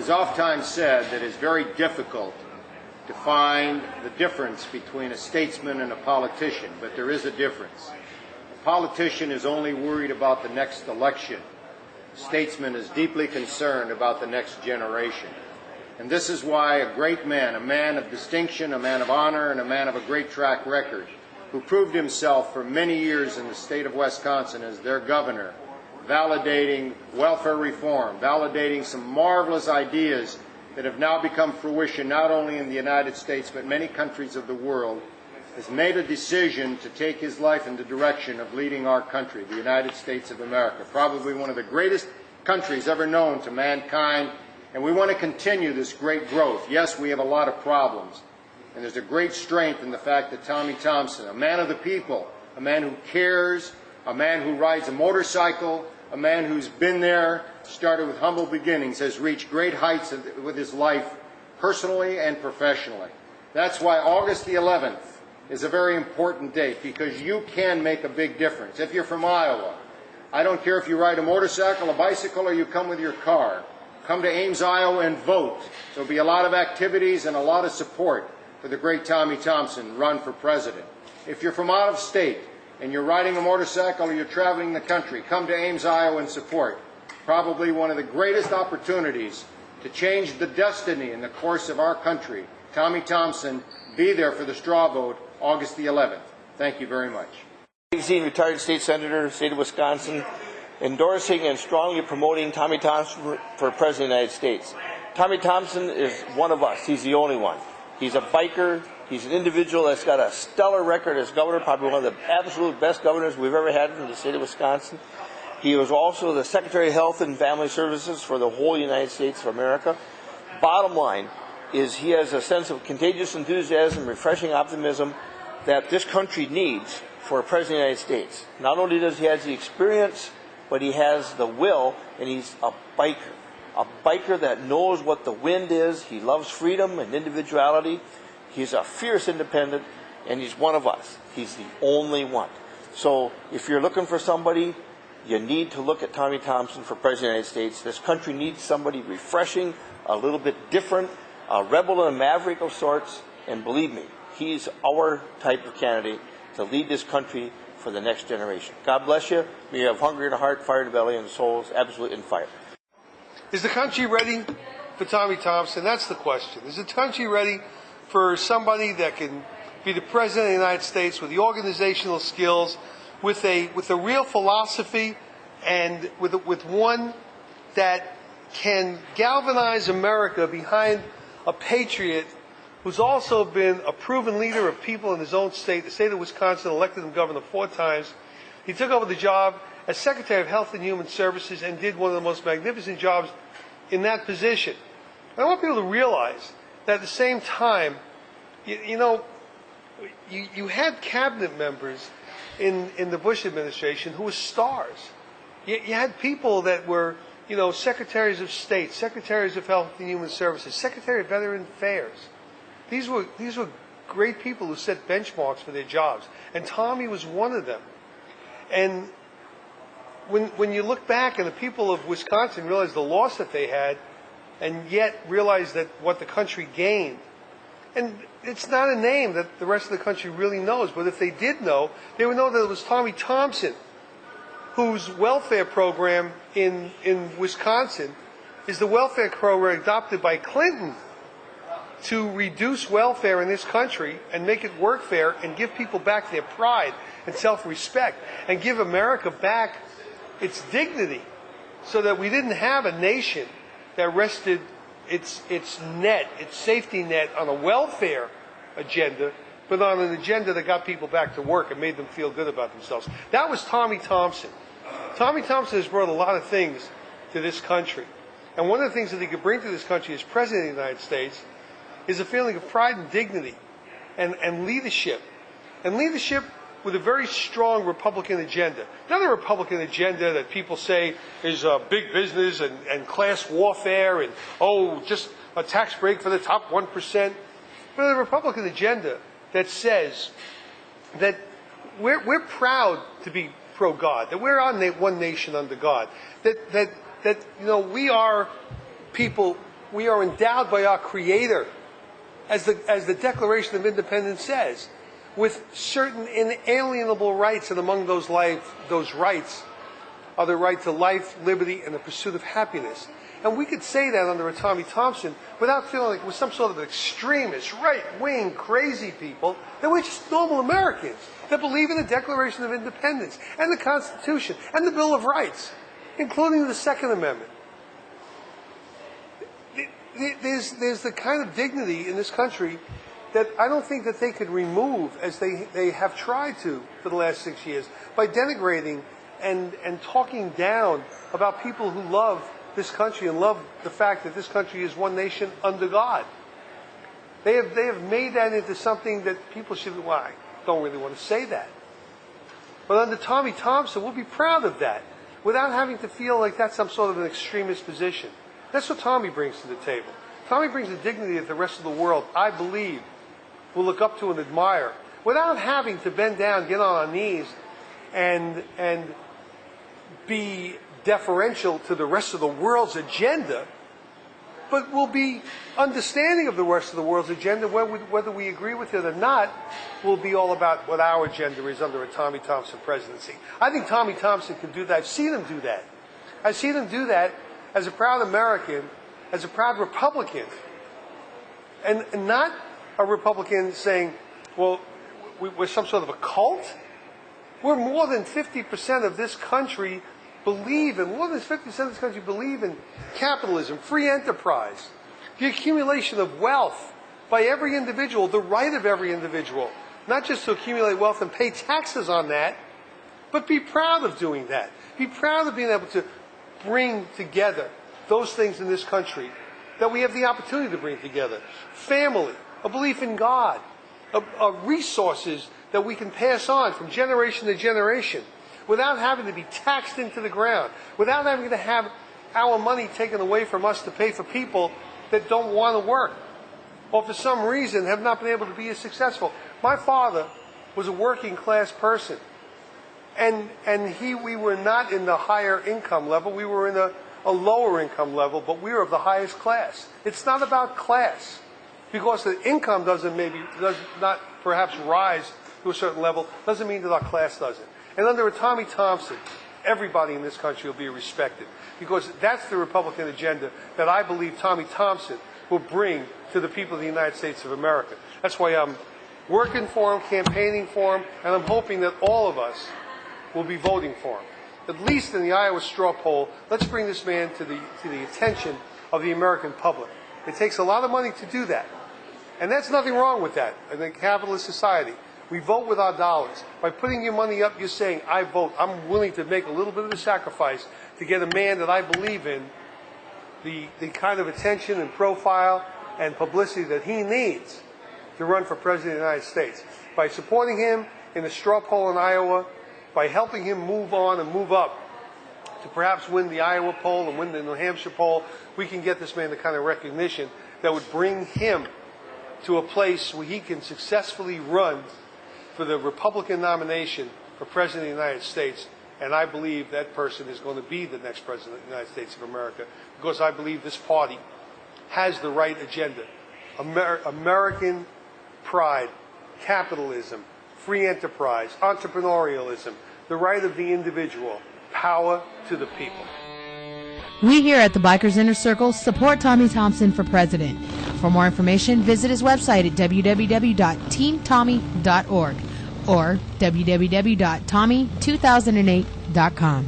is oftentimes said that it's very difficult to find the difference between a statesman and a politician, but there is a difference. A politician is only worried about the next election. A statesman is deeply concerned about the next generation. And this is why a great man, a man of distinction, a man of honor, and a man of a great track record, who proved himself for many years in the state of Wisconsin as their governor, validating welfare reform, validating some marvelous ideas that have now become fruition not only in the United States but many countries of the world, has made a decision to take his life in the direction of leading our country, the United States of America, probably one of the greatest countries ever known to mankind, and we want to continue this great growth. Yes, we have a lot of problems, and there's a great strength in the fact that Tommy Thompson, a man of the people, a man who cares, a man who rides a motorcycle, a man who's been there, started with humble beginnings, has reached great heights with his life, personally and professionally. That's why August the 11th is a very important date, because you can make a big difference. If you're from Iowa, I don't care if you ride a motorcycle, a bicycle, or you come with your car. Come to Ames, Iowa, and vote. There'll be a lot of activities and a lot of support for the great Tommy Thompson run for president. If you're from out of state, and you're riding a motorcycle or you're traveling the country, come to Ames, Iowa and support. Probably one of the greatest opportunities to change the destiny and the course of our country. Tommy Thompson, be there for the straw vote, August the 11th. Thank you very much. Retired state senator, state of Wisconsin, endorsing and strongly promoting Tommy Thompson for President of the United States. Tommy Thompson is one of us. He's the only one. He's a biker. He's an individual that's got a stellar record as governor, probably one of the absolute best governors we've ever had in the state of Wisconsin. He was also the Secretary of Health and Family Services for the whole United States of America. Bottom line is he has a sense of contagious enthusiasm, refreshing optimism that this country needs for a President of the United States. Not only does he have the experience, but he has the will, and he's a biker. A biker that knows what the wind is. He loves freedom and individuality. He's a fierce independent, and he's one of us. He's the only one. So if you're looking for somebody, you need to look at Tommy Thompson for President of the United States. This country needs somebody refreshing, a little bit different, a rebel and a maverick of sorts, and believe me, he's our type of candidate to lead this country for the next generation. God bless you. May you have hunger in the heart, fire in the belly, and the soul is absolutely in fire. Is the country ready for Tommy Thompson? That's the question. Is the country ready for somebody that can be the President of the United States with the organizational skills, with a real philosophy, and with one that can galvanize America behind a patriot who's also been a proven leader of people in his own state, the state of Wisconsin, elected him governor 4 times. He took over the job as Secretary of Health and Human Services and did one of the most magnificent jobs in that position. And I want people to realize that at the same time, you had cabinet members in the Bush administration who were stars. You had people that were, secretaries of state, secretaries of health and human services, secretary of veteran affairs. These were great people who set benchmarks for their jobs, and Tommy was one of them. And when you look back and the people of Wisconsin realize the loss that they had, and yet realize that what the country gained, and it's not a name that the rest of the country really knows, but if they did know, they would know that it was Tommy Thompson, whose welfare program in Wisconsin is the welfare program adopted by Clinton to reduce welfare in this country and make it work fair and give people back their pride and self-respect and give America back its dignity, so that we didn't have a nation that rested its safety net on a welfare agenda, but on an agenda that got people back to work and made them feel good about themselves. That was Tommy Thompson. Tommy Thompson has brought a lot of things to this country. And one of the things that he could bring to this country as President of the United States is a feeling of pride and dignity and leadership. And leadership with a very strong Republican agenda. Not a Republican agenda that people say is big business and class warfare and, just a tax break for the top 1%. But a Republican agenda that says that we're proud to be pro-God, that we're on one nation under God, that we are people we are endowed by our Creator, as the Declaration of Independence says, with certain inalienable rights, and among those rights are the right to life, liberty, and the pursuit of happiness. And we could say that under a Tommy Thompson without feeling like we're some sort of extremist, right-wing, crazy people, that we're just normal Americans that believe in the Declaration of Independence and the Constitution and the Bill of Rights, including the Second Amendment. There's the kind of dignity in this country that I don't think that they could remove, as they have tried to for the last 6 years, by denigrating and talking down about people who love this country and love the fact that this country is one nation under God. They have made that into something that people should, well, I don't really want to say that. But under Tommy Thompson, we'll be proud of that without having to feel like that's some sort of an extremist position. That's what Tommy brings to the table. Tommy brings a dignity that the rest of the world, I believe, will look up to and admire without having to bend down, get on our knees, and be deferential to the rest of the world's agenda, but will be understanding of the rest of the world's agenda, whether we agree with it or not, will be all about what our agenda is under a Tommy Thompson presidency. I think Tommy Thompson can do that. I've seen him do that. I've seen him do that as a proud American, as a proud Republican, and not a Republican saying, well, we're some sort of a cult. We're more than 50% of this country believe in capitalism, free enterprise, the accumulation of wealth by every individual, the right of every individual, not just to accumulate wealth and pay taxes on that, but be proud of doing that. Be proud of being able to bring together those things in this country that we have the opportunity to bring together. Family, a belief in God, resources that we can pass on from generation to generation without having to be taxed into the ground, without having to have our money taken away from us to pay for people that don't want to work or for some reason have not been able to be as successful. My father was a working class person, and we were not in the higher income level. We were in a lower income level, but we were of the highest class. It's not about class, because the income does not perhaps rise to a certain level, doesn't mean that our class doesn't. And under a Tommy Thompson, everybody in this country will be respected, because that's the Republican agenda that I believe Tommy Thompson will bring to the people of the United States of America. That's why I'm working for him, campaigning for him, and I'm hoping that all of us will be voting for him. At least in the Iowa straw poll, let's bring this man to the attention of the American public. It takes a lot of money to do that. And that's nothing wrong with that in a capitalist society. We vote with our dollars. By putting your money up, you're saying, I vote. I'm willing to make a little bit of a sacrifice to get a man that I believe in the kind of attention and profile and publicity that he needs to run for President of the United States. By supporting him in the straw poll in Iowa, by helping him move on and move up to perhaps win the Iowa poll and win the New Hampshire poll, we can get this man the kind of recognition that would bring him to a place where he can successfully run for the Republican nomination for President of the United States. And I believe that person is going to be the next President of the United States of America, because I believe this party has the right agenda. American pride, capitalism, free enterprise, entrepreneurialism, the right of the individual, power to the people. We here at the Bikers Inner Circle support Tommy Thompson for president. For more information, visit his website at www.teamtommy.org or www.tommy2008.com.